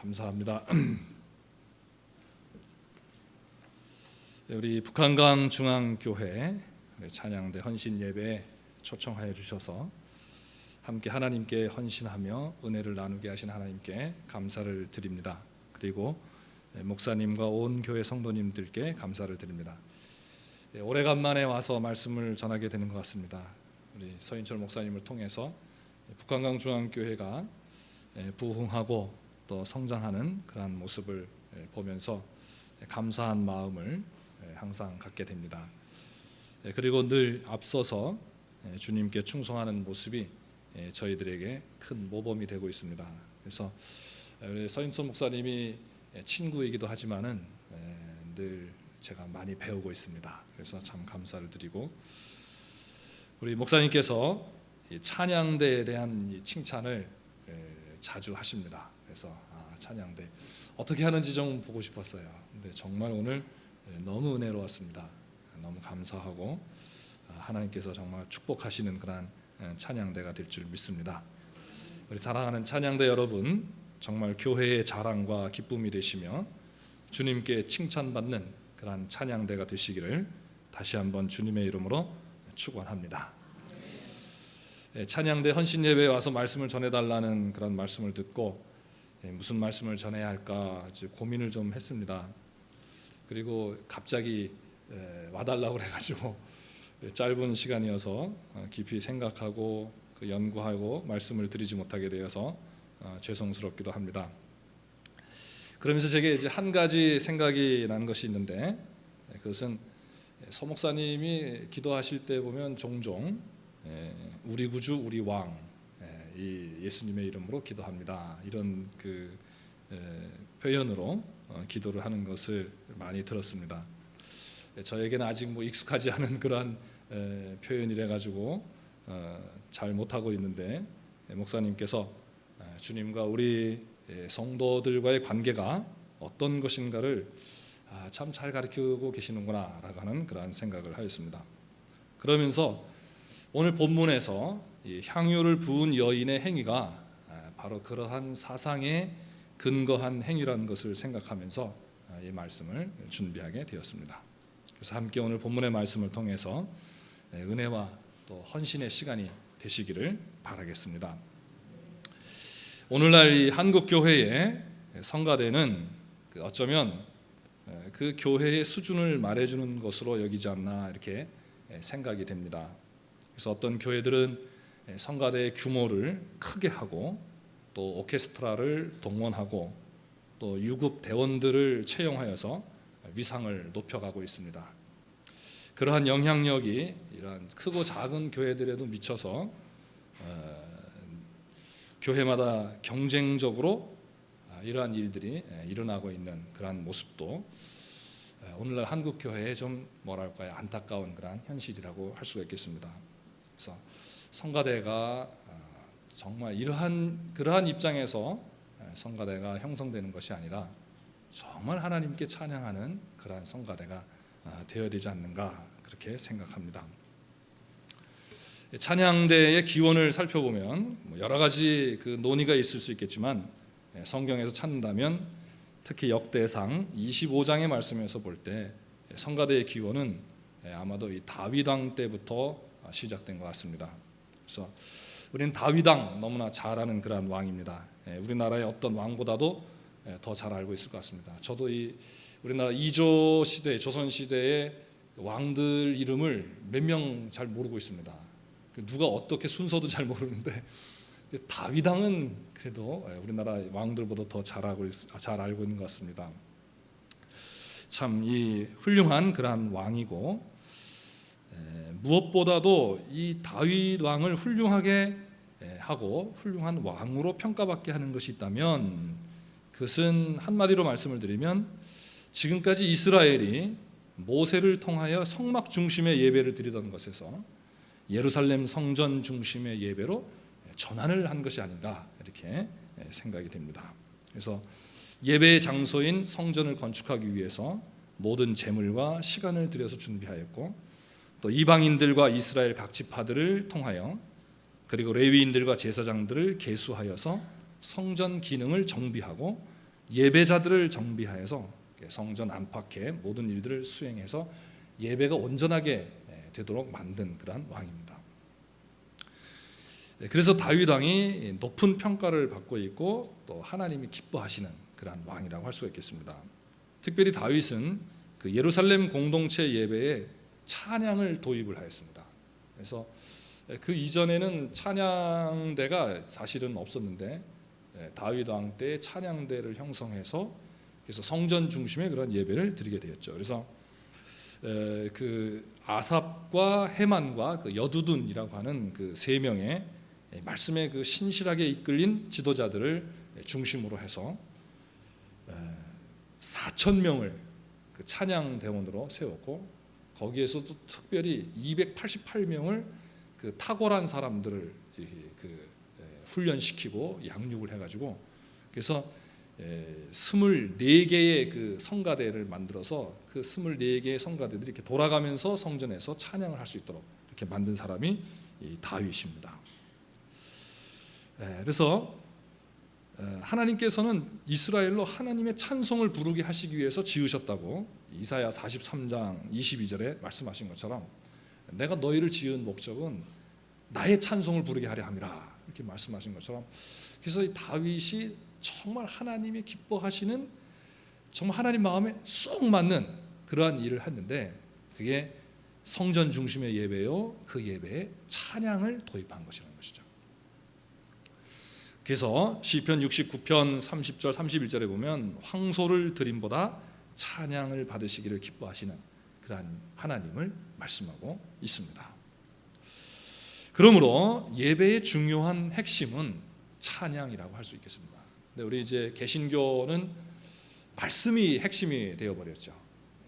감사합니다. 우리 북한강 중앙교회 찬양대 헌신 예배에 초청하여 주셔서 함께 하나님께 헌신하며 은혜를 나누게 하신 하나님께 감사를 드립니다. 그리고 목사님과 온 교회 성도님들께 감사를 드립니다. 오래간만에 와서 말씀을 전하게 되는 것 같습니다. 우리 서인철 목사님을 통해서 북한강 중앙교회가 부흥하고 또 성장하는 그러한 모습을 보면서 감사한 마음을 항상 갖게 됩니다. 그리고 늘 앞서서 주님께 충성하는 모습이 저희들에게 큰 모범이 되고 있습니다. 그래서 우리 서인철 목사님이 친구이기도 하지만은 늘 제가 많이 배우고 있습니다. 그래서 참 감사를 드리고, 우리 목사님께서 이 찬양대에 대한 이 칭찬을 자주 하십니다. 그래서 찬양대 어떻게 하는지 좀 보고 싶었어요. 근데 정말 오늘 너무 은혜로웠습니다. 너무 감사하고 하나님께서 정말 축복하시는 그런 찬양대가 될 줄 믿습니다. 우리 사랑하는 찬양대 여러분, 정말 교회의 자랑과 기쁨이 되시며 주님께 칭찬받는 그런 찬양대가 되시기를 다시 한번 주님의 이름으로 축원합니다. 찬양대 헌신 예배에 와서 말씀을 전해달라는 그런 말씀을 듣고 무슨 말씀을 전해야 할까 고민을 좀 했습니다. 그리고 갑자기 와달라고 그래가지고 짧은 시간이어서 깊이 생각하고 연구하고 말씀을 드리지 못하게 되어서 죄송스럽기도 합니다. 그러면서 제게 이제 한 가지 생각이 난 것이 있는데, 그것은 서 목사님이 기도하실 때 보면 종종 우리 구주 우리 왕, 이 예수님의 이름으로 기도합니다, 이런 그 표현으로 기도를 하는 것을 많이 들었습니다. 저에게는 아직 익숙하지 않은 그러한 표현이래 가지고 잘 못하고 있는데, 목사님께서 주님과 우리 성도들과의 관계가 어떤 것인가를 참 잘 가르치고 계시는구나 라고 하는 그러한 생각을 하였습니다. 그러면서 오늘 본문에서 이 향유를 부은 여인의 행위가 바로 그러한 사상에 근거한 행위라는 것을 생각하면서 이 말씀을 준비하게 되었습니다. 그래서 함께 오늘 본문의 말씀을 통해서 은혜와 또 헌신의 시간이 되시기를 바라겠습니다. 오늘날 이 한국 교회의 성가대는 어쩌면 그 교회의 수준을 말해주는 것으로 여기지 않나 이렇게 생각이 됩니다. 그래서 어떤 교회들은 성가대의 규모를 크게 하고 또 오케스트라를 동원하고 또 유급 대원들을 채용하여서 위상을 높여가고 있습니다. 그러한 영향력이 이러한 크고 작은 교회들에도 미쳐서 교회마다 경쟁적으로 이러한 일들이 일어나고 있는 그러한 모습도 오늘날 한국 교회의 좀 뭐랄까요, 안타까운 그러한 현실이라고 할 수가 있겠습니다. 그래서 성가대가 정말 그러한 입장에서 성가대가 형성되는 것이 아니라 정말 하나님께 찬양하는 그러한 성가대가 되어야 되지 않는가 그렇게 생각합니다. 찬양대의 기원을 살펴보면 여러 가지 그 논의가 있을 수 있겠지만, 성경에서 찾는다면 특히 역대상 25장의 말씀에서 볼 때 성가대의 기원은 아마도 이 다윗 왕 때부터 시작된 것 같습니다. 그래서 우리는 다윗 왕 너무나 잘 아는 그러한 왕입니다. 우리나라의 어떤 왕보다도 더 잘 알고 있을 것 같습니다. 저도 이 우리나라 이조 시대, 조선 시대의 왕들 이름을 몇 명 잘 모르고 있습니다. 누가 어떻게 순서도 잘 모르는데 다윗 왕은 그래도 우리나라 왕들보다 더 잘 알고 있는 것 같습니다. 참 이 훌륭한 그러한 왕이고, 무엇보다도 이 다윗 왕을 훌륭하게 하고 훌륭한 왕으로 평가받게 하는 것이 있다면, 그것은 한마디로 말씀을 드리면 지금까지 이스라엘이 모세를 통하여 성막 중심의 예배를 드리던 것에서 예루살렘 성전 중심의 예배로 전환을 한 것이 아닌가 이렇게 생각이 됩니다. 그래서 예배의 장소인 성전을 건축하기 위해서 모든 재물과 시간을 들여서 준비하였고, 또 이방인들과 이스라엘 각 지파들을 통하여 그리고 레위인들과 제사장들을 계수하여서 성전 기능을 정비하고 예배자들을 정비하여서 성전 안팎의 모든 일들을 수행해서 예배가 온전하게 되도록 만든 그러한 왕입니다. 그래서 다윗 왕이 높은 평가를 받고 있고 또 하나님이 기뻐하시는 그러한 왕이라고 할 수가 있겠습니다. 특별히 다윗은 그 예루살렘 공동체 예배에 찬양을 도입을 하였습니다. 그래서 그 이전에는 찬양대가 사실은 없었는데 다윗 왕 때 찬양대를 형성해서 그래서 성전 중심의 그런 예배를 드리게 되었죠. 그래서 그 아삽과 헤만과 그 여두둔이라고 하는 그 세 명의 말씀에 그 신실하게 이끌린 지도자들을 중심으로 해서 4,000명을 그 찬양 대원으로 세웠고 거기에서도 특별히 288명을 그 탁월한 사람들을 그 훈련시키고 양육을 해가지고 그래서 24개의 그 성가대를 만들어서 그 24개의 성가대들이 이렇게 돌아가면서 성전에서 찬양을 할 수 있도록 이렇게 만든 사람이 이 다윗입니다. 그래서 하나님께서는 이스라엘로 하나님의 찬송을 부르게 하시기 위해서 지으셨다고 이사야 43장 22절에 말씀하신 것처럼 내가 너희를 지은 목적은 나의 찬송을 부르게 하려 함이라 이렇게 말씀하신 것처럼 그래서 이 다윗이 정말 하나님이 기뻐하시는 정말 하나님 마음에 쏙 맞는 그러한 일을 했는데 그게 성전 중심의 예배요 그 예배에 찬양을 도입한 것이라는 것이죠. 그래서 시편 69편 30절 31절에 보면 황소를 드림보다 찬양을 받으시기를 기뻐하시는 그러한 하나님을 말씀하고 있습니다. 그러므로 예배의 중요한 핵심은 찬양이라고 할 수 있겠습니다. 근데 우리 이제 개신교는 말씀이 핵심이 되어버렸죠.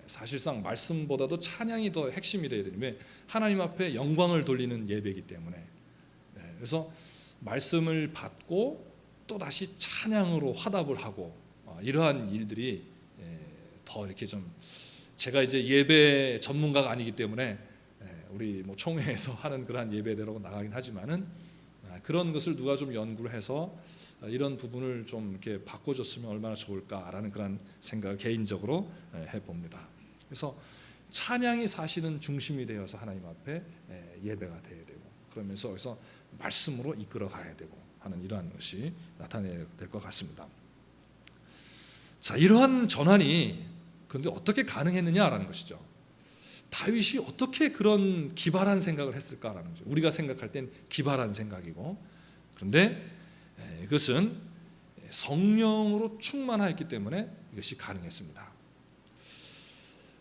사실상 말씀보다도 찬양이 더 핵심이 되어야 되는 왜 하나님 앞에 영광을 돌리는 예배이기 때문에 그래서 말씀을 받고 또 다시 찬양으로 화답을 하고 이러한 일들이 더 이렇게 좀 제가 이제 예배 전문가가 아니기 때문에 우리 뭐 총회에서 하는 그러한 예배대로 나가긴 하지만은 그런 것을 누가 좀 연구를 해서 이런 부분을 좀 이렇게 바꿔줬으면 얼마나 좋을까라는 그런 생각을 개인적으로 해봅니다. 그래서 찬양이 사실은 중심이 되어서 하나님 앞에 예배가 돼야 되고 그러면서 그래서 말씀으로 이끌어 가야 되고 하는 이러한 것이 나타내야 될 것 같습니다. 자, 이러한 전환이 그런데 어떻게 가능했느냐라는 것이죠. 다윗이 어떻게 그런 기발한 생각을 했을까라는 거죠. 우리가 생각할 땐 기발한 생각이고 그런데 이것은 성령으로 충만하였기 때문에 이것이 가능했습니다.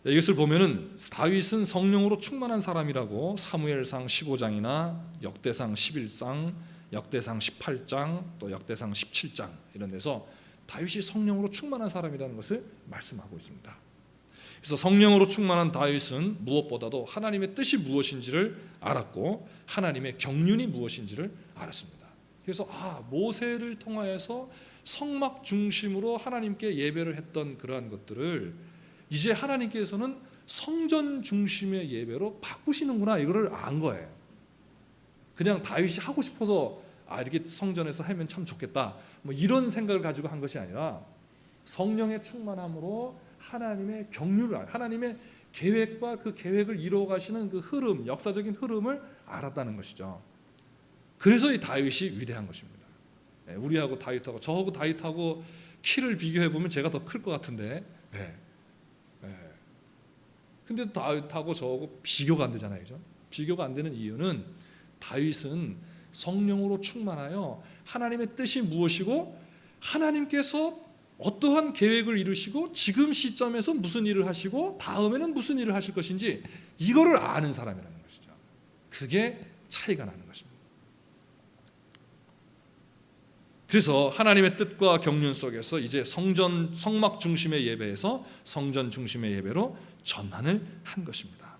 이것을 보면은 다윗은 성령으로 충만한 사람이라고 사무엘상 15장이나 역대상 11장, 역대상 18장, 또 역대상 17장 이런 데서 다윗이 성령으로 충만한 사람이라는 것을 말씀하고 있습니다. 그래서 성령으로 충만한 다윗은 무엇보다도 하나님의 뜻이 무엇인지를 알았고 하나님의 경륜이 무엇인지를 알았습니다. 그래서 모세를 통하여서 성막 중심으로 하나님께 예배를 했던 그러한 것들을 이제 하나님께서는 성전 중심의 예배로 바꾸시는구나 이거를 안 거예요. 그냥 다윗이 하고 싶어서 이렇게 성전에서 하면 참 좋겠다 뭐 이런 생각을 가지고 한 것이 아니라 성령의 충만함으로 하나님의 경륜을 하나님의 계획과 그 계획을 이루어 가시는 그 흐름 역사적인 흐름을 알았다는 것이죠. 그래서 이 다윗이 위대한 것입니다. 우리하고 다윗하고 저하고 다윗하고 키를 비교해 보면 제가 더 클 것 같은데 근데 다윗하고 저하고 비교가 안 되잖아요. 그죠? 비교가 안 되는 이유는 다윗은 성령으로 충만하여 하나님의 뜻이 무엇이고 하나님께서 어떠한 계획을 이루시고 지금 시점에서 무슨 일을 하시고 다음에는 무슨 일을 하실 것인지 이거를 아는 사람이라는 것이죠. 그게 차이가 나는 것입니다. 그래서 하나님의 뜻과 경륜 속에서 이제 성막 중심의 예배에서 성전 중심의 예배로 전환을 한 것입니다.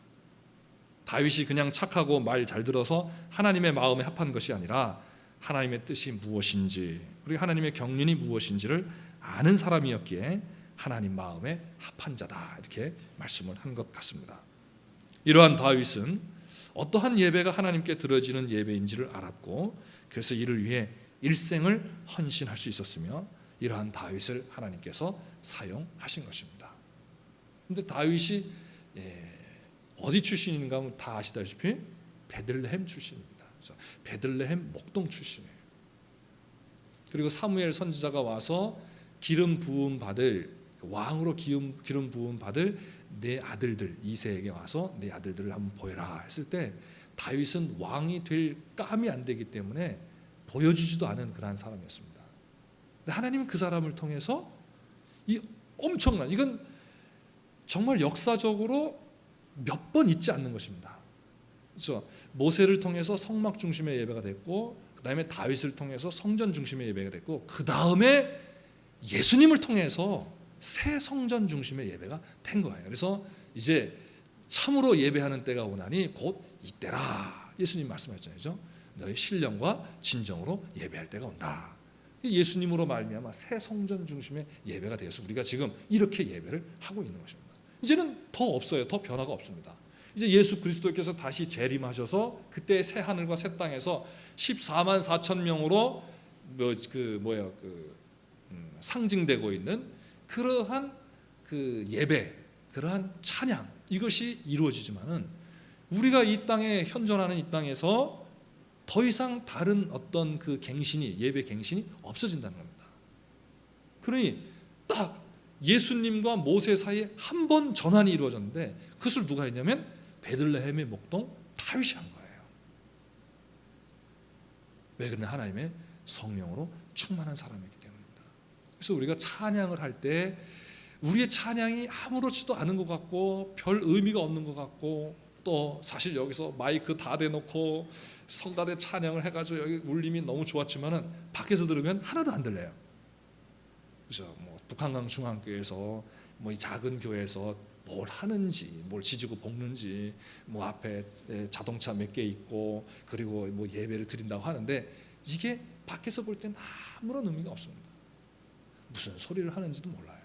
다윗이 그냥 착하고 말 잘 들어서 하나님의 마음에 합한 것이 아니라 하나님의 뜻이 무엇인지 그리고 하나님의 경륜이 무엇인지를 아는 사람이었기에 하나님 마음에 합한 자다 이렇게 말씀을 한 것 같습니다. 이러한 다윗은 어떠한 예배가 하나님께 드려지는 예배인지를 알았고 그래서 이를 위해 일생을 헌신할 수 있었으며 이러한 다윗을 하나님께서 사용하신 것입니다. 근데 다윗이 어디 출신인가 하면 다 아시다시피 베들레헴 출신입니다. 그래서 베들레헴 목동 출신이에요. 그리고 사무엘 선지자가 와서 기름 부음 받을 왕으로 기름 부음 받을 내 아들들 이새에게 와서 내 아들들을 한번 보여라 했을 때 다윗은 왕이 될 감이 안 되기 때문에 보여주지도 않은 그러한 사람이었습니다. 근데 하나님은 그 사람을 통해서 이 엄청난, 이건 정말 역사적으로 몇 번 있지 않는 것입니다. 그렇죠? 모세를 통해서 성막 중심의 예배가 됐고, 그 다음에 다윗을 통해서 성전 중심의 예배가 됐고, 그 다음에 예수님을 통해서 새 성전 중심의 예배가 된 거예요. 그래서 이제 참으로 예배하는 때가 오나니 곧 이때라. 예수님 말씀하셨잖아요. 너희 신령과 진정으로 예배할 때가 온다. 예수님으로 말미암아 새 성전 중심의 예배가 되어서 우리가 지금 이렇게 예배를 하고 있는 것입니다. 이제는 더 없어요. 더 변화가 없습니다. 이제 예수 그리스도께서 다시 재림하셔서 그때 새 하늘과 새 땅에서 14만 4천 명으로 상징되고 있는 그러한 그 예배, 그러한 찬양, 이것이 이루어지지만은 우리가 이 땅에 현존하는 이 땅에서 더 이상 다른 어떤 그 갱신이, 예배 갱신이 없어진다는 겁니다. 그러니 딱 예수님과 모세 사이에 한 번 전환이 이루어졌는데 그것을 누가 했냐면 베들레헴의 목동 다윗이 한 거예요. 왜 그러냐? 하나님의 성령으로 충만한 사람이기 때문입니다. 그래서 우리가 찬양을 할 때 우리의 찬양이 아무렇지도 않은 것 같고 별 의미가 없는 것 같고, 또 사실 여기서 마이크 다 대놓고 성가대 찬양을 해가지고 여기 울림이 너무 좋았지만은 밖에서 들으면 하나도 안 들려요. 그죠? 북한강 중앙교회에서 이 작은 교회에서 뭘 하는지, 뭘 지지고 볶는지, 앞에 자동차 몇 개 있고 그리고 예배를 드린다고 하는데 이게 밖에서 볼 때는 아무런 의미가 없습니다. 무슨 소리를 하는지도 몰라요.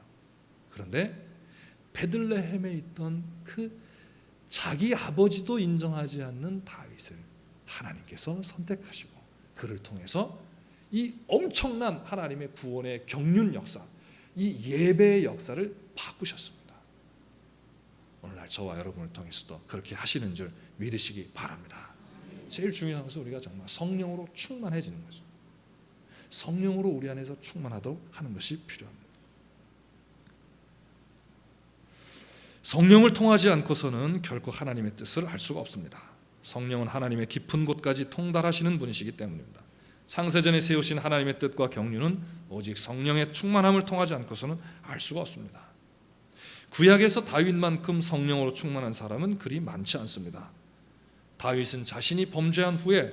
그런데 베들레헴에 있던 그 자기 아버지도 인정하지 않는 다윗을 하나님께서 선택하시고 그를 통해서 이 엄청난 하나님의 구원의 경륜 역사, 이 예배의 역사를 바꾸셨습니다. 오늘날 저와 여러분을 통해서도 그렇게 하시는 줄 믿으시기 바랍니다. 제일 중요한 것은 우리가 정말 성령으로 충만해지는 거죠. 성령으로 우리 안에서 충만하도록 하는 것이 필요합니다. 성령을 통하지 않고서는 결코 하나님의 뜻을 알 수가 없습니다. 성령은 하나님의 깊은 곳까지 통달하시는 분이시기 때문입니다. 창세전에 세우신 하나님의 뜻과 경륜은 오직 성령의 충만함을 통하지 않고서는 알 수가 없습니다. 구약에서 다윗만큼 성령으로 충만한 사람은 그리 많지 않습니다. 다윗은 자신이 범죄한 후에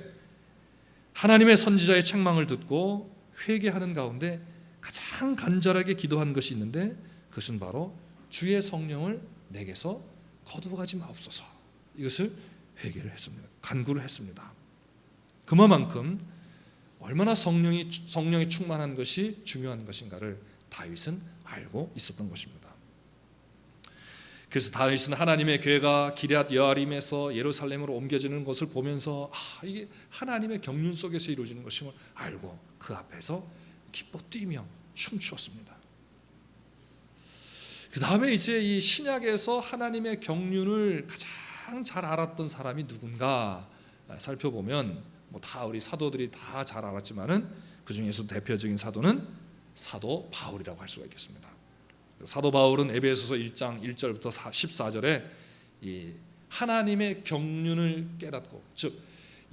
하나님의 선지자의 책망을 듣고 회개하는 가운데 가장 간절하게 기도한 것이 있는데 그것은 바로 주의 성령을 내게서 거두어가지 마옵소서. 이것을 회개를 했습니다. 간구를 했습니다. 그만큼 얼마나 성령이 충만한 것이 중요한 것인가를 다윗은 알고 있었던 것입니다. 그래서 다윗은 하나님의 교회가 기럇 여아림에서 예루살렘으로 옮겨지는 것을 보면서 이게 하나님의 경륜 속에서 이루어지는 것임을 알고 그 앞에서 기뻐 뛰며 춤추었습니다. 그 다음에 이제 이 신약에서 하나님의 경륜을 가장 잘 알았던 사람이 누군가 살펴보면 다 우리 사도들이 다 잘 알았지만은 그 중에서 대표적인 사도는 사도 바울이라고 할 수가 있겠습니다. 사도 바울은 에베소서 1장 1절부터 14절에 이 하나님의 경륜을 깨닫고, 즉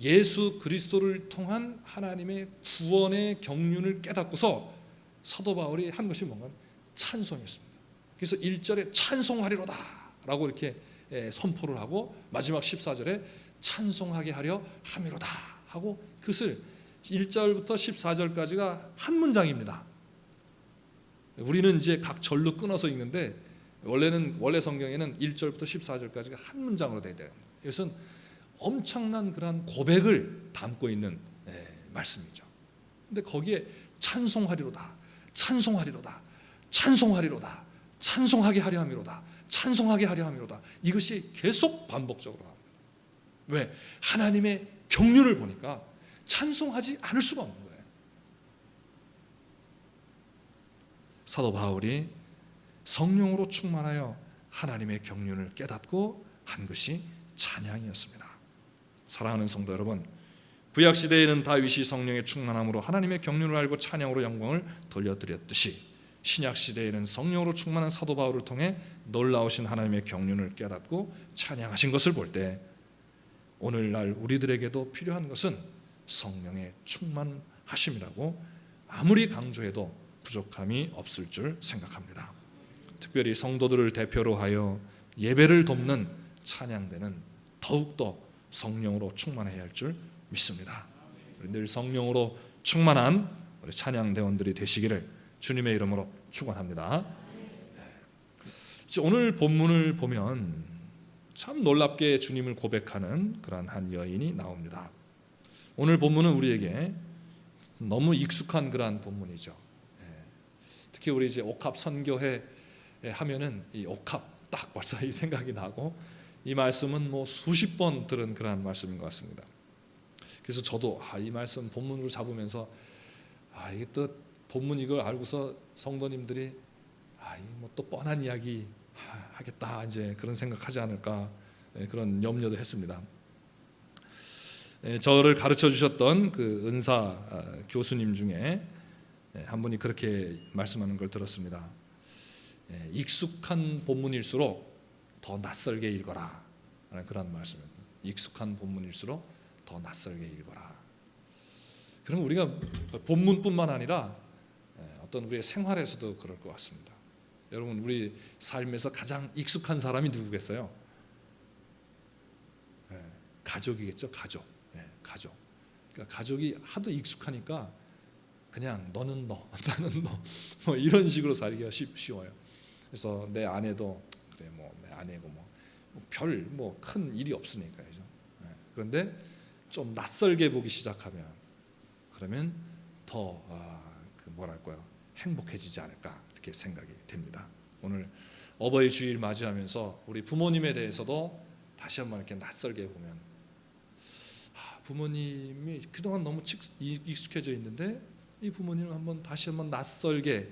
예수 그리스도를 통한 하나님의 구원의 경륜을 깨닫고서 사도 바울이 한 것이 뭔가 찬송이었습니다. 그래서 1절에 찬송하리로다 라고 이렇게 선포를 하고 마지막 14절에 찬송하게 하려 함이로다 하고 그것을 1절부터 14절까지가 한 문장입니다. 우리는 이제 각 절로 끊어서 읽는데 원래 성경에는 1절부터 14절까지가 한 문장으로 되어 있대요. 이것은 엄청난 그런 고백을 담고 있는 말씀이죠. 근데 거기에 찬송하리로다, 찬송하리로다, 찬송하리로다, 찬송하게 하려 함이로다, 찬송하게 하려 함이로다. 이것이 계속 반복적으로 합니다. 왜? 하나님의 경륜을 보니까 찬송하지 않을 수가 없는 거예요. 사도 바울이 성령으로 충만하여 하나님의 경륜을 깨닫고 한 것이 찬양이었습니다. 사랑하는 성도 여러분, 구약 시대에는 다윗이 성령의 충만함으로 하나님의 경륜을 알고 찬양으로 영광을 돌려드렸듯이 신약 시대에는 성령으로 충만한 사도 바울을 통해 놀라우신 하나님의 경륜을 깨닫고 찬양하신 것을 볼 때 오늘날 우리들에게도 필요한 것은 성령의 충만하심이라고 아무리 강조해도 부족함이 없을 줄 생각합니다. 특별히 성도들을 대표로 하여 예배를 돕는 찬양대는 더욱더 성령으로 충만해야 할 줄 믿습니다. 늘 성령으로 충만한 우리 찬양대원들이 되시기를 주님의 이름으로 축원합니다. 오늘 본문을 보면 참 놀랍게 주님을 고백하는 그러한 한 여인이 나옵니다. 오늘 본문은 우리에게 너무 익숙한 그러한 본문이죠. 특히 우리 이제 옥합 선교회 하면은 이 옥합 딱 벌써 이 생각이 나고 이 말씀은 뭐 수십 번 들은 그러한 말씀인 것 같습니다. 그래서 저도 이 말씀 본문으로 잡으면서 이게 또 본문 이걸 알고서 성도님들이 뭐 또 뻔한 이야기 하겠다 이제 그런 생각하지 않을까 그런 염려도 했습니다. 저를 가르쳐 주셨던 그 은사 교수님 중에 한 분이 그렇게 말씀하는 걸 들었습니다. 익숙한 본문일수록 더 낯설게 읽어라 라는 그런 말씀입니다. 익숙한 본문일수록 더 낯설게 읽어라. 그럼 우리가 본문뿐만 아니라 어떤 우리의 생활에서도 그럴 것 같습니다. 여러분, 우리 삶에서 가장 익숙한 사람이 누구겠어요? 가족이겠죠. 가족. 그러니까 가족이 하도 익숙하니까 그냥 너는 너, 나는 너, 뭐 이런 식으로 살기가 쉬워요. 그래서 내 아내도 그래, 뭐 내 아내고 뭐 별 뭐 큰 일이 없으니까 그죠. 그런데 좀 낯설게 보기 시작하면 그러면 더 뭐랄까요, 행복해지지 않을까 이렇게 생각이 됩니다. 오늘 어버이 주일 맞이하면서 우리 부모님에 대해서도 다시 한번 이렇게 낯설게 보면 부모님이 그동안 너무 익숙해져 있는데 이 부모님을 다시 한번 낯설게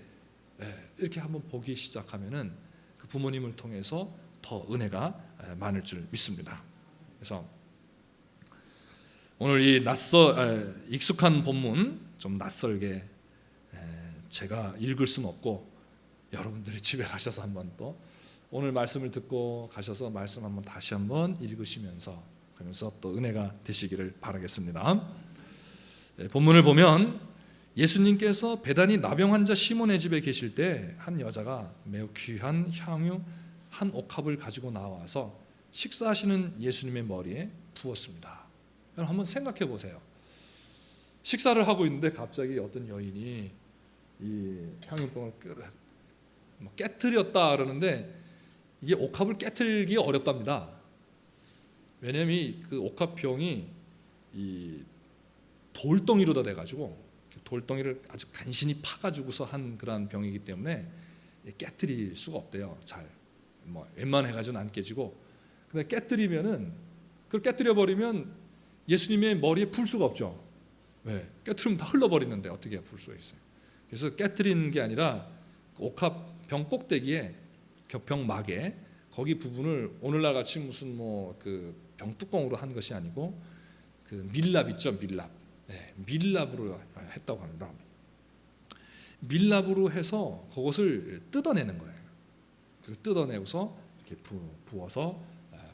이렇게 한번 보기 시작하면은 그 부모님을 통해서 더 은혜가 많을 줄 믿습니다. 그래서 오늘 이 익숙한 본문 좀 낯설게 제가 읽을 수는 없고 여러분들이 집에 가셔서 한번 또 오늘 말씀을 듣고 가셔서 말씀 한번 다시 한번 읽으시면서 그러면서 또 은혜가 되시기를 바라겠습니다. 본문을 보면 예수님께서 베다니 나병 환자 시몬의 집에 계실 때 한 여자가 매우 귀한 향유 한 옥합을 가지고 나와서 식사하시는 예수님의 머리에 부었습니다. 여러분 한번 생각해 보세요. 식사를 하고 있는데 갑자기 어떤 여인이 이 향유병을 깨트렸다 그러는데 이게 옥합을 깨트리기 어렵답니다. 왜냐하면 그 옥합병이 이 돌덩이로 다 돼가지고 돌덩이를 아주 간신히 파가지고서 한 그러한 병이기 때문에 깨트릴 수가 없대요. 잘 뭐 웬만해가지고는 안 깨지고, 근데 깨트리면은 그걸 깨트려 버리면 예수님의 머리에 풀 수가 없죠. 왜? 깨트리면 다 흘러버리는데 어떻게 풀 수가 있어요? 그래서 깨트리는 게 아니라 옥합 병 꼭대기에 병막에 거기 부분을 오늘날 같이 무슨 뭐 그 병뚜껑으로 한 것이 아니고 그 밀랍 있죠, 밀랍. 밀랍으로 했다고 합니다. 밀랍으로 해서 그것을 뜯어내는 거예요. 그래서 뜯어내고서 이렇게 부어서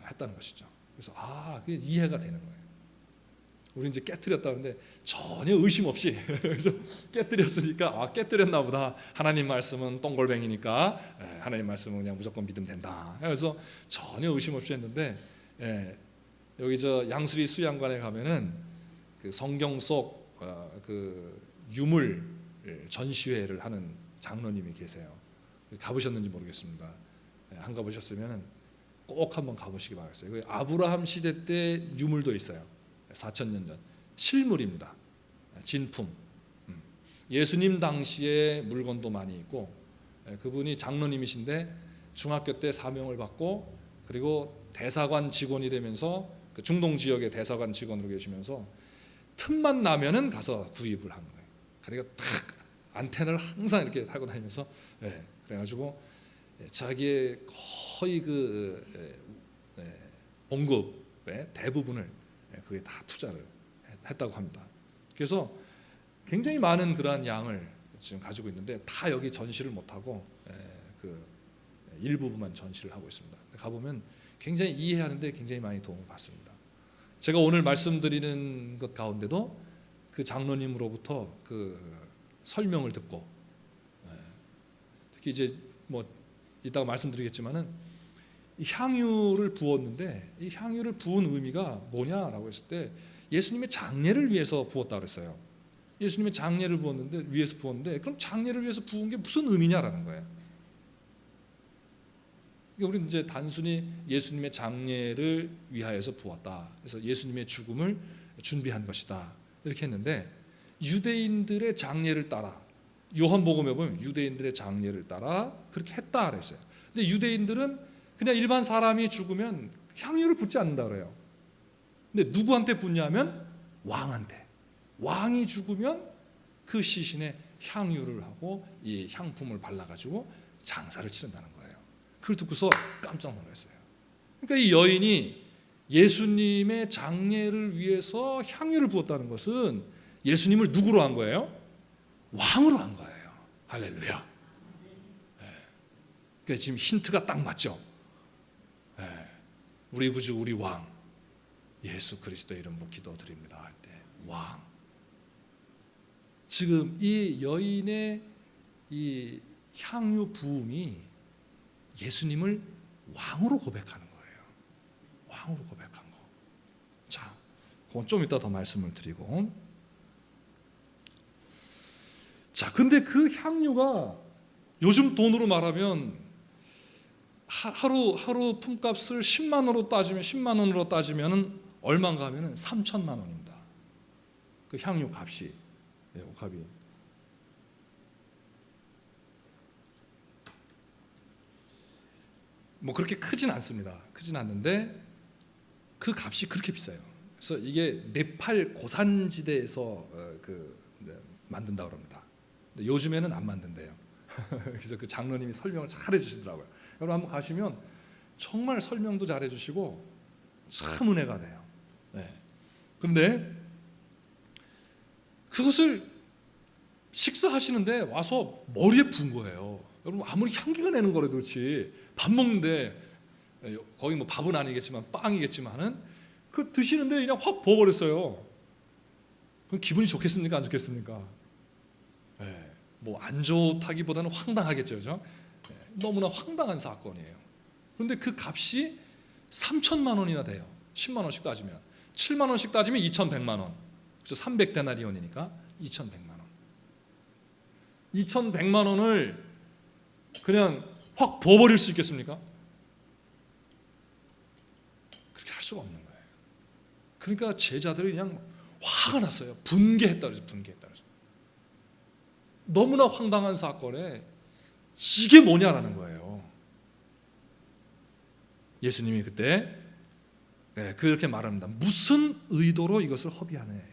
했다는 것이죠. 그래서 그게 이해가 되는 거예요. 우리 이제 깨트렸다는데 전혀 의심 없이 깨트렸으니까 깨트렸나 보다. 하나님 말씀은 똥골뱅이니까 하나님 말씀은 그냥 무조건 믿으면 된다. 그래서 전혀 의심 없이 했는데 여기 저 양수리 수양관에 가면은 그 성경 속 그 유물 전시회를 하는 장로님이 계세요. 가보셨는지 모르겠습니다. 안 가보셨으면 꼭 한번 가보시기 바라겠어요. 아브라함 시대 때 유물도 있어요. 4,000년 전 실물입니다. 진품. 예수님 당시의 물건도 많이 있고, 그분이 장로님이신데 중학교 때 사명을 받고 그리고 대사관 직원이 되면서 그 중동 지역의 대사관 직원으로 계시면서 틈만 나면은 가서 구입을 하는 거예요. 그러니까 탁 안테나를 항상 이렇게 달고 다니면서 그래가지고 자기의 거의 봉급의 대부분을 그게 다 투자를 했다고 합니다. 그래서 굉장히 많은 그러한 양을 지금 가지고 있는데 다 여기 전시를 못하고 그 일부분만 전시를 하고 있습니다. 가보면 굉장히 이해하는데 굉장히 많이 도움을 받습니다. 제가 오늘 말씀드리는 것 가운데도 그 장로님으로부터 그 설명을 듣고 특히 이제 뭐 이따가 말씀드리겠지만은 이 향유를 부었는데 이 향유를 부은 의미가 뭐냐라고 했을 때 예수님의 장례를 위해서 부었다 그랬어요. 예수님의 장례를 부었는데 위해서 부었는데 그럼 장례를 위해서 부은 게 무슨 의미냐라는 거예요. 우리는 이제 단순히 예수님의 장례를 위하여서 부었다. 그래서 예수님의 죽음을 준비한 것이다. 이렇게 했는데 유대인들의 장례를 따라 요한복음에 보면 유대인들의 장례를 따라 그렇게 했다 그랬어요. 근데 유대인들은 그냥 일반 사람이 죽으면 향유를 붓지 않는다 그래요. 근데 누구한테 붓냐면 왕한테. 왕이 죽으면 그 시신에 향유를 하고 이 향품을 발라가지고 장사를 치른다는 거예요. 그걸 듣고서 깜짝 놀랐어요. 그러니까 이 여인이 예수님의 장례를 위해서 향유를 부었다는 것은 예수님을 누구로 한 거예요? 왕으로 한 거예요. 할렐루야. 그러니까 지금 힌트가 딱 맞죠? 우리 구주 우리 왕 예수 그리스도 이름으로 기도드립니다 할 때 왕. 지금 이 여인의 이 향유 부음이 예수님을 왕으로 고백하는 거예요. 왕으로 고백한 거. 자, 그건 좀 이따 더 말씀을 드리고. 자, 근데 그 향유가 요즘 돈으로 말하면 하루 품값을 10만 원으로 따지면 10만 원으로 따지면은 얼마인가 하면은 3천만 원입니다. 그 향유 값이. 값이. 뭐 그렇게 크진 않습니다. 크진 않는데 그 값이 그렇게 비싸요. 그래서 이게 네팔 고산지대에서 만든다고 합니다. 근데 요즘에는 안 만든대요. 그래서 그 장로님이 설명을 잘 해주시더라고요. 여러분 한번 가시면 정말 설명도 잘 해주시고 참 은혜가 돼요. 근데 그것을 식사하시는데 와서 머리에 부은 거예요. 여러분 아무리 향기가 내는 거라도 그렇지 밥 먹는데 거기 뭐 밥은 아니겠지만 빵이겠지만은 그 드시는데 그냥 확 부어버렸어요. 그럼 기분이 좋겠습니까? 안 좋겠습니까? 뭐 안 좋다기보다는 황당하겠죠, 그죠? 너무나 황당한 사건이에요. 그런데 그 값이 3천만 원이나 돼요. 10만 원씩 따지면 7만 원씩 따지면 2,100만 원. 그래서 300데나리온이니까 2,100만 원. 2,100만 원을 그냥 확 부어버릴 수 있겠습니까? 그렇게 할 수가 없는 거예요. 그러니까 제자들이 그냥 화가 났어요. 분개했다 그래서 분개했다 그래서. 너무나 황당한 사건에 이게 뭐냐라는 거예요. 예수님이 그때 그렇게 말합니다. 무슨 의도로 이것을 허비하네.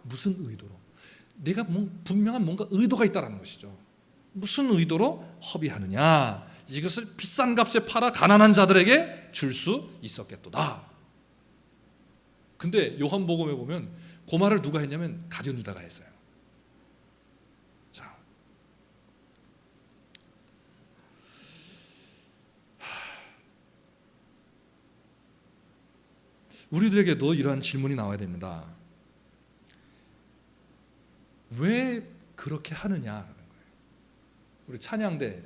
무슨 의도로? 내가 분명한 뭔가 의도가 있다라는 것이죠. 무슨 의도로 허비하느냐? 이것을 비싼 값에 팔아 가난한 자들에게 줄 수 있었겠도다. 근데 요한복음에 보면 그 말을 누가 했냐면 가룟 유다가 했어요. 자, 우리들에게도 이러한 질문이 나와야 됩니다. 왜 그렇게 하느냐? 우리 찬양대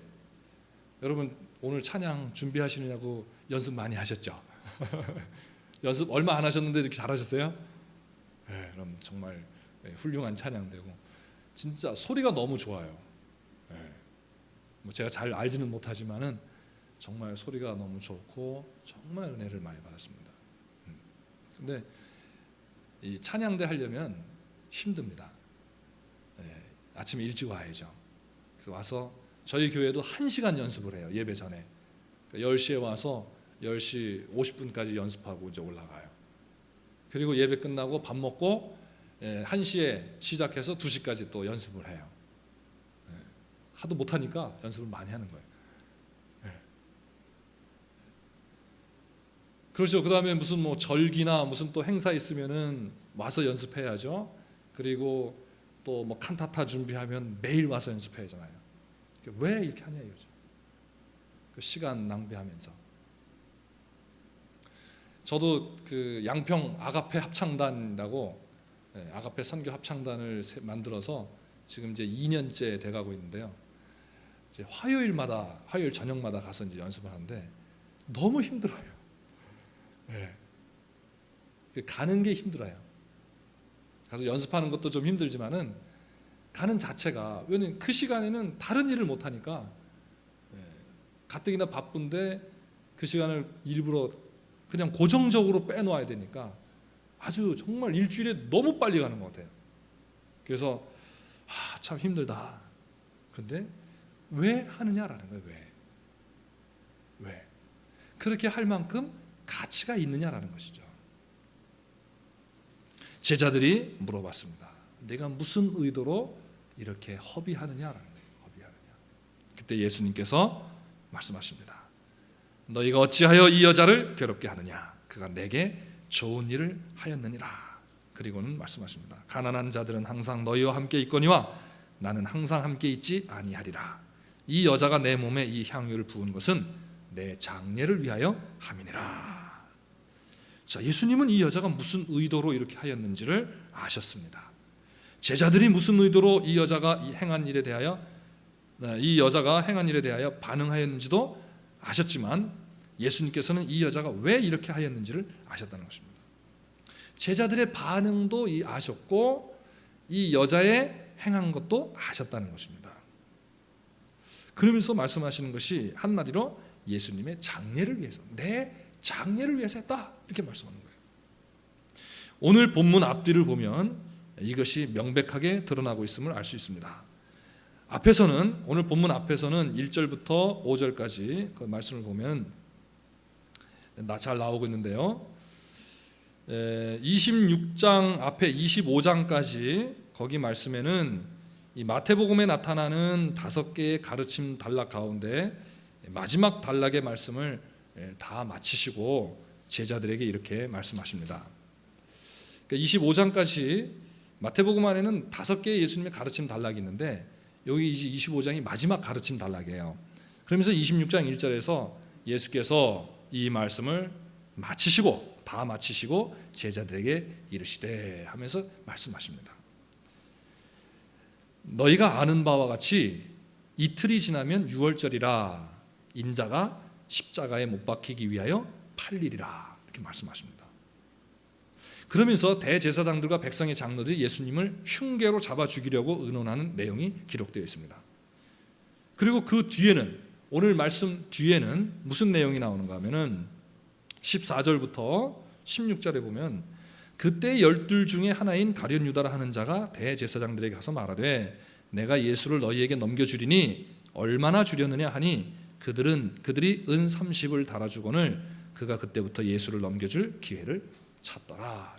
여러분 오늘 찬양 준비하시느냐고 연습 많이 하셨죠? 연습 얼마 안 하셨는데 이렇게 잘하셨어요? 그럼 정말 훌륭한 찬양대고 진짜 소리가 너무 좋아요. 뭐 제가 잘 알지는 못하지만은 정말 소리가 너무 좋고 정말 은혜를 많이 받았습니다. 근데 이 찬양대 하려면 힘듭니다. 아침에 일찍 와야죠. 그래서 와서 저희 교회도 1시간 연습을 해요. 예배 전에 10시에 와서 10시 50분까지 연습하고 이제 올라가요. 그리고 예배 끝나고 밥 먹고 1시에 시작해서 2시까지 또 연습을 해요. 하도 못하니까 연습을 많이 하는 거예요. 그렇죠. 그 다음에 무슨 뭐 절기나 무슨 또 행사 있으면은 와서 연습해야죠. 그리고 또 뭐 칸타타 준비하면 매일 와서 연습해야 하잖아요. 왜 이렇게 하냐 이거죠. 그 시간 낭비하면서. 저도 그 양평 아가페 합창단이라고 아가페 선교 합창단을 만들어서 지금 이제 2년째 돼가고 있는데요. 이제 화요일 저녁마다 가서 이제 연습을 하는데 너무 힘들어요. 가는 게 힘들어요. 가서 연습하는 것도 좀 힘들지만은 가는 자체가, 왜냐면 그 시간에는 다른 일을 못 하니까 가뜩이나 바쁜데 그 시간을 일부러 그냥 고정적으로 빼놓아야 되니까 아주 정말 일주일에 너무 빨리 가는 것 같아요. 그래서 참 힘들다. 근데 왜 하느냐라는 거예요. 왜? 그렇게 할 만큼 가치가 있느냐라는 것이죠. 제자들이 물어봤습니다. 내가 무슨 의도로 이렇게 허비하느냐라는 거예요. 허비하느냐. 그때 예수님께서 말씀하십니다. 너희가 어찌하여 이 여자를 괴롭게 하느냐? 그가 내게 좋은 일을 하였느니라. 그리고는 말씀하십니다. 가난한 자들은 항상 너희와 함께 있거니와 나는 항상 함께 있지 아니하리라. 이 여자가 내 몸에 이 향유를 부은 것은 내 장례를 위하여 함이니라. 자, 예수님은 이 여자가 무슨 의도로 이렇게 하였는지를 아셨습니다. 제자들이 무슨 의도로 이 여자가 행한 일에 대하여 반응하였는지도 아셨지만 예수님께서는 이 여자가 왜 이렇게 하였는지를 아셨다는 것입니다. 제자들의 반응도 아셨고 이 여자의 행한 것도 아셨다는 것입니다. 그러면서 말씀하시는 것이 한마디로 예수님의 장례를 위해서, 내 장례를 위해서 했다, 이렇게 말씀하는 거예요. 오늘 본문 앞뒤를 보면 이것이 명백하게 드러나고 있음을 알 수 있습니다. 오늘 본문 앞에서는 1절부터 5절까지 그 말씀을 보면 잘 나오고 있는데요. 26장 앞에 25장까지 거기 말씀에는 이 마태복음에 나타나는 5개의 가르침 단락 가운데 마지막 단락의 말씀을 다 마치시고 제자들에게 이렇게 말씀하십니다. 그러니까 25장까지 마태복음 안에는 5개의 예수님의 가르침 단락이 있는데 여기 이제 25장이 마지막 가르침 단락이에요. 그러면서 26장 1절에서 예수께서 이 말씀을 다 마치시고 제자들에게 이르시되 하면서 말씀하십니다. 너희가 아는 바와 같이 이틀이 지나면 유월절이라 인자가 십자가에 못 박히기 위하여 팔리리라, 이렇게 말씀하십니다. 그러면서 대제사장들과 백성의 장로들이 예수님을 흉계로 잡아 죽이려고 의논하는 내용이 기록되어 있습니다. 그리고 그 뒤에는, 오늘 말씀 뒤에는 무슨 내용이 나오는가 하면은 14절부터 16절에 보면 그때 12 중에 하나인 가룟 유다라 하는 자가 대제사장들에게 가서 말하되 내가 예수를 너희에게 넘겨주리니 얼마나 주려느냐 하니 그들이 은 30을 달아주거늘 그가 그때부터 예수를 넘겨줄 기회를 찾더라.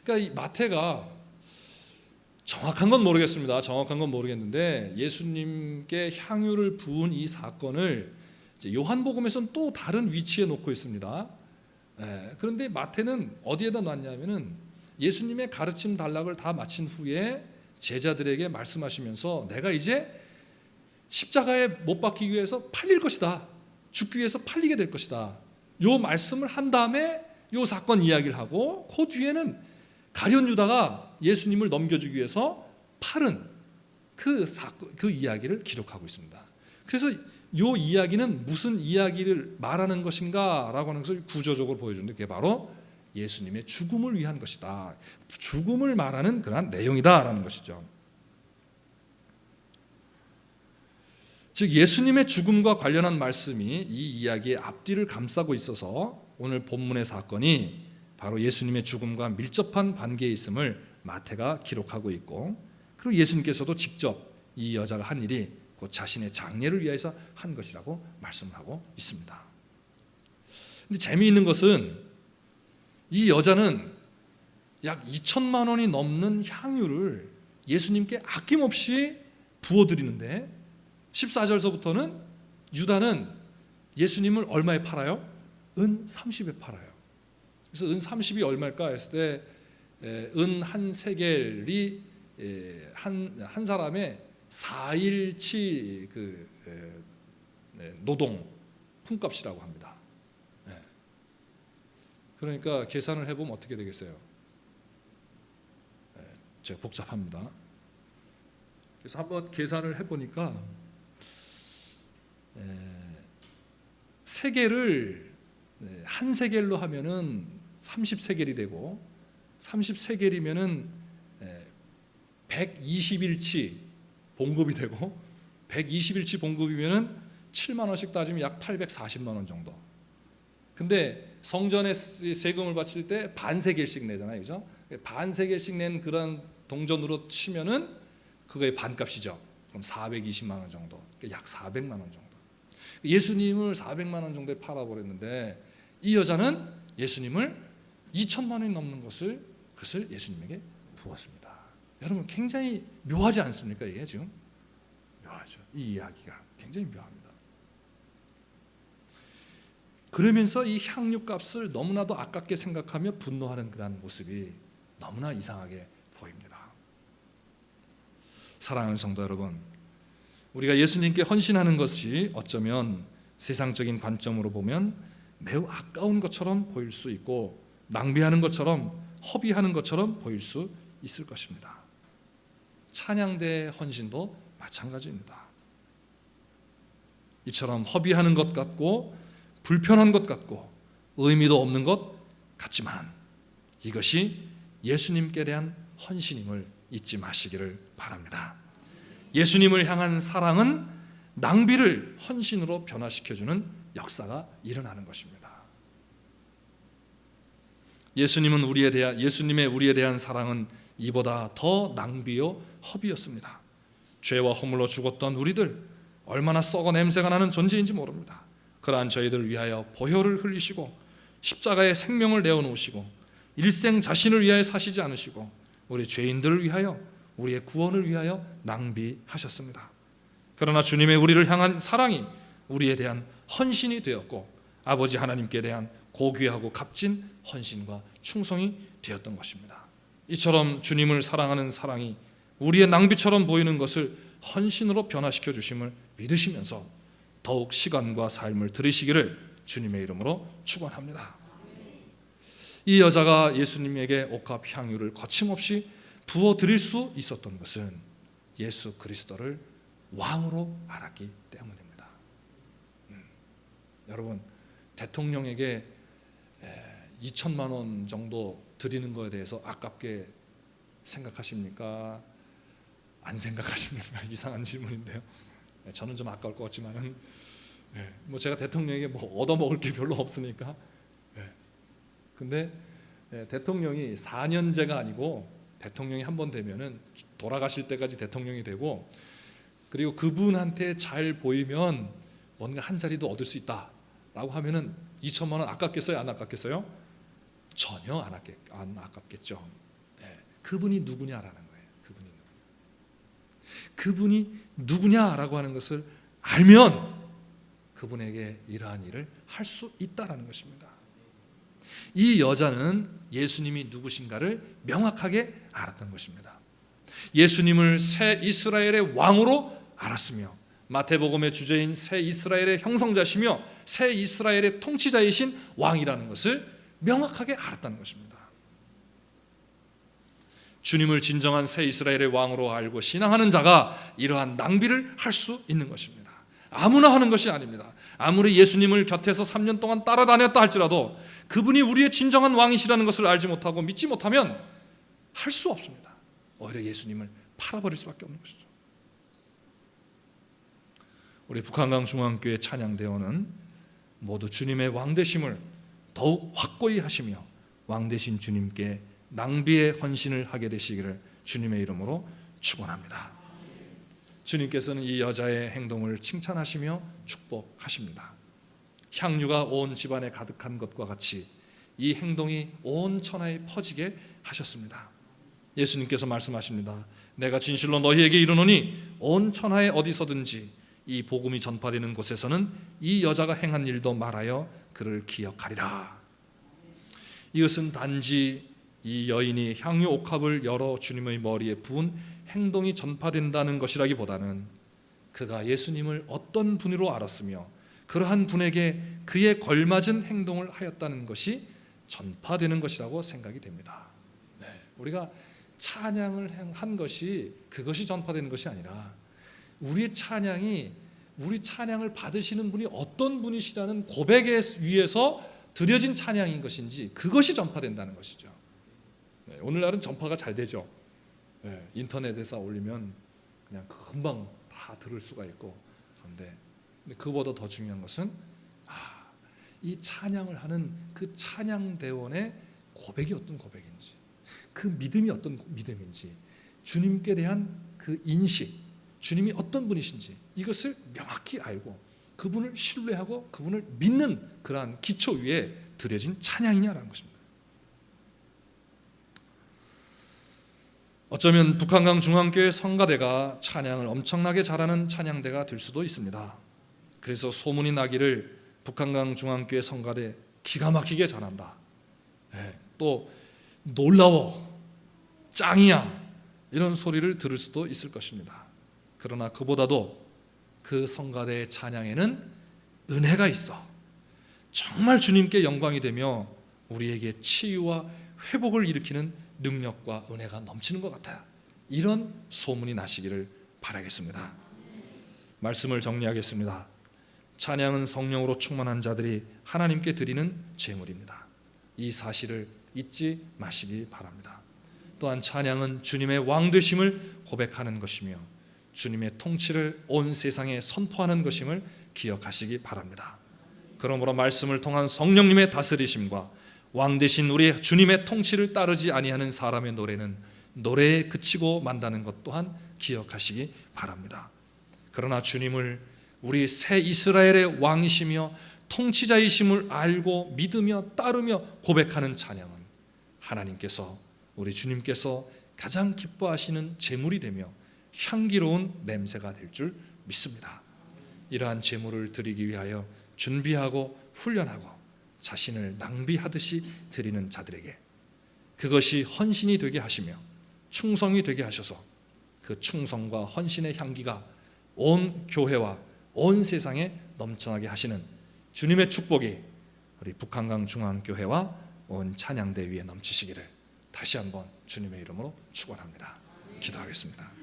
그러니까 이 마태가 정확한 건 모르겠는데 예수님께 향유를 부은 이 사건을 요한복음에서는 또 다른 위치에 놓고 있습니다. 그런데 마태는 어디에다 놨냐면은 예수님의 가르침 단락을 다 마친 후에 제자들에게 말씀하시면서 내가 이제 십자가에 못 박히기 위해서 팔릴 것이다, 죽기 위해서 팔리게 될 것이다, 요 말씀을 한 다음에 요 사건 이야기를 하고 그 뒤에는 가룟 유다가 예수님을 넘겨주기 위해서 팔은 그 이야기를 기록하고 있습니다. 그래서 요 이야기는 무슨 이야기를 말하는 것인가라고 하는 것을 구조적으로 보여주는데 그게 바로 예수님의 죽음을 위한 것이다, 죽음을 말하는 그러한 내용이다라는 것이죠. 즉 예수님의 죽음과 관련한 말씀이 이 이야기의 앞뒤를 감싸고 있어서 오늘 본문의 사건이 바로 예수님의 죽음과 밀접한 관계에 있음을 마태가 기록하고 있고, 그리고 예수님께서도 직접 이 여자가 한 일이 곧 자신의 장례를 위해서 한 것이라고 말씀하고 있습니다. 근데 재미있는 것은 이 여자는 약 2천만 원이 넘는 향유를 예수님께 아낌없이 부어드리는데 14절서부터는 유다는 예수님을 얼마에 팔아요? 은 30에 팔아요. 그래서 은 30이 얼마일까 했을 때 은 한 세겔이 한 사람의 4일치 노동 품값이라고 합니다. 그러니까 계산을 해보면 어떻게 되겠어요? 제가 복잡합니다. 그래서 한번 계산을 해보니까 세겔을 한 세겔로 하면은 30세겔이 되고 30세겔이면은 120일치 봉급이 되고 120일치 봉급이면은 7만 원씩 따지면 약 840만 원 정도. 근데 성전에 세금을 바칠 때 반세겔씩 내잖아요, 그죠? 반세겔씩 낸 그런 동전으로 치면은 그거의 반값이죠. 그럼 420만 원 정도, 약 400만 원 정도. 예수님을 400만 원 정도에 팔아버렸는데 이 여자는 예수님을 2천만 원이 넘는 그것을 예수님에게 부었습니다. 여러분 굉장히 묘하지 않습니까? 이게 지금 묘하죠. 이 이야기가 굉장히 묘합니다. 그러면서 이 향유값을 너무나도 아깝게 생각하며 분노하는 그런 모습이 너무나 이상하게 보입니다. 사랑하는 성도 여러분, 우리가 예수님께 헌신하는 것이 어쩌면 세상적인 관점으로 보면 매우 아까운 것처럼 보일 수 있고 낭비하는 것처럼 허비하는 것처럼 보일 수 있을 것입니다. 찬양대의 헌신도 마찬가지입니다. 이처럼 허비하는 것 같고 불편한 것 같고 의미도 없는 것 같지만 이것이 예수님께 대한 헌신임을 잊지 마시기를 바랍니다. 예수님을 향한 사랑은 낭비를 헌신으로 변화시켜주는 역사가 일어나는 것입니다. 예수님의 우리에 대한 사랑은 이보다 더 낭비요 허비였습니다. 죄와 허물로 죽었던 우리들, 얼마나 썩어 냄새가 나는 존재인지 모릅니다. 그러한 저희들을 위하여 보혈을 흘리시고 십자가에 생명을 내어놓으시고 일생 자신을 위하여 사시지 않으시고 우리 죄인들을 위하여, 우리의 구원을 위하여 낭비하셨습니다. 그러나 주님의 우리를 향한 사랑이 우리에 대한 헌신이 되었고 아버지 하나님께 대한 고귀하고 값진 헌신과 충성이 되었던 것입니다. 이처럼 주님을 사랑하는 사랑이 우리의 낭비처럼 보이는 것을 헌신으로 변화시켜 주심을 믿으시면서 더욱 시간과 삶을 들이시기를 주님의 이름으로 축원합니다. 이 여자가 예수님에게 옥합 향유를 거침없이 부어드릴 수 있었던 것은 예수 그리스도를 왕으로 알았기 때문입니다. 여러분, 대통령에게 2천만 원 정도 드리는 것에 대해서 아깝게 생각하십니까? 안 생각하십니까? 이상한 질문인데요. 저는 좀 아까울 것 같지만은 제가 대통령에게 얻어먹을 게 별로 없으니까. 근데 대통령이 4년제가 아니고 대통령이 한 번 되면은 돌아가실 때까지 대통령이 되고, 그리고 그분한테 잘 보이면 뭔가 한 자리도 얻을 수 있다라고 하면은 2천만 원 아깝겠어요? 안 아깝겠어요? 전혀 안 아깝겠죠. 그분이 누구냐라는 거예요. 그분이 누구냐라고 하는 것을 알면 그분에게 이러한 일을 할 수 있다라는 것입니다. 이 여자는 예수님이 누구신가를 명확하게 알았던 것입니다. 예수님을 새 이스라엘의 왕으로 알았으며 마태복음의 주제인 새 이스라엘의 형성자시며 새 이스라엘의 통치자이신 왕이라는 것을 명확하게 알았다는 것입니다. 주님을 진정한 새 이스라엘의 왕으로 알고 신앙하는 자가 이러한 낭비를 할 수 있는 것입니다. 아무나 하는 것이 아닙니다. 아무리 예수님을 곁에서 3년 동안 따라다녔다 할지라도 그분이 우리의 진정한 왕이시라는 것을 알지 못하고 믿지 못하면 할 수 없습니다. 오히려 예수님을 팔아버릴 수밖에 없는 것이죠. 우리 북한강 중앙교회 찬양대원은 모두 주님의 왕되심을 더욱 확고히 하시며 왕되신 주님께 낭비의 헌신을 하게 되시기를 주님의 이름으로 축원합니다. 주님께서는 이 여자의 행동을 칭찬하시며 축복하십니다. 향유가 온 집안에 가득한 것과 같이 이 행동이 온 천하에 퍼지게 하셨습니다. 예수님께서 말씀하십니다. 내가 진실로 너희에게 이르노니 온 천하에 어디서든지 이 복음이 전파되는 곳에서는 이 여자가 행한 일도 말하여 그를 기억하리라. 이것은 단지 이 여인이 향유 옥합을 열어 주님의 머리에 부은 행동이 전파된다는 것이라기보다는 그가 예수님을 어떤 분으로 알았으며 그러한 분에게 그에 걸맞은 행동을 하였다는 것이 전파되는 것이라고 생각이 됩니다. 네, 우리가 찬양을 한 것이 그것이 전파되는 것이 아니라 우리 찬양을 받으시는 분이 어떤 분이시라는 고백에 위해서 드려진 찬양인 것인지 그것이 전파된다는 것이죠. 네, 오늘날은 전파가 잘 되죠. 네, 인터넷에서 올리면 그냥 금방 다 들을 수가 있고, 그런데 그보다 더 중요한 것은 이 찬양을 하는 그 찬양대원의 고백이 어떤 고백인지, 그 믿음이 어떤 믿음인지, 주님께 대한 그 인식, 주님이 어떤 분이신지 이것을 명확히 알고 그분을 신뢰하고 그분을 믿는 그러한 기초 위에 드려진 찬양이냐라는 것입니다. 어쩌면 북한강 중앙교회 성가대가 찬양을 엄청나게 잘하는 찬양대가 될 수도 있습니다. 그래서 소문이 나기를 북한강 중앙교회 성가대 기가 막히게 잘한다, 또 놀라워, 짱이야, 이런 소리를 들을 수도 있을 것입니다. 그러나 그보다도 그 성가대의 찬양에는 은혜가 있어 정말 주님께 영광이 되며 우리에게 치유와 회복을 일으키는 능력과 은혜가 넘치는 것 같아요. 이런 소문이 나시기를 바라겠습니다. 말씀을 정리하겠습니다. 찬양은 성령으로 충만한 자들이 하나님께 드리는 제물입니다. 이 사실을 잊지 마시기 바랍니다. 또한 찬양은 주님의 왕되심을 고백하는 것이며 주님의 통치를 온 세상에 선포하는 것임을 기억하시기 바랍니다. 그러므로 말씀을 통한 성령님의 다스리심과 왕되신 우리 주님의 통치를 따르지 아니하는 사람의 노래는 노래에 그치고 만다는 것 또한 기억하시기 바랍니다. 그러나 주님을 우리 새 이스라엘의 왕이시며 통치자이심을 알고 믿으며 따르며 고백하는 찬양은 하나님께서, 우리 주님께서 가장 기뻐하시는 제물이 되며 향기로운 냄새가 될 줄 믿습니다. 이러한 제물을 드리기 위하여 준비하고 훈련하고 자신을 낭비하듯이 드리는 자들에게 그것이 헌신이 되게 하시며 충성이 되게 하셔서 그 충성과 헌신의 향기가 온 교회와 온 세상에 넘쳐나게 하시는 주님의 축복이 우리 북한강 중앙교회와 온 찬양대 위에 넘치시기를 다시 한번 주님의 이름으로 축원합니다. 기도하겠습니다.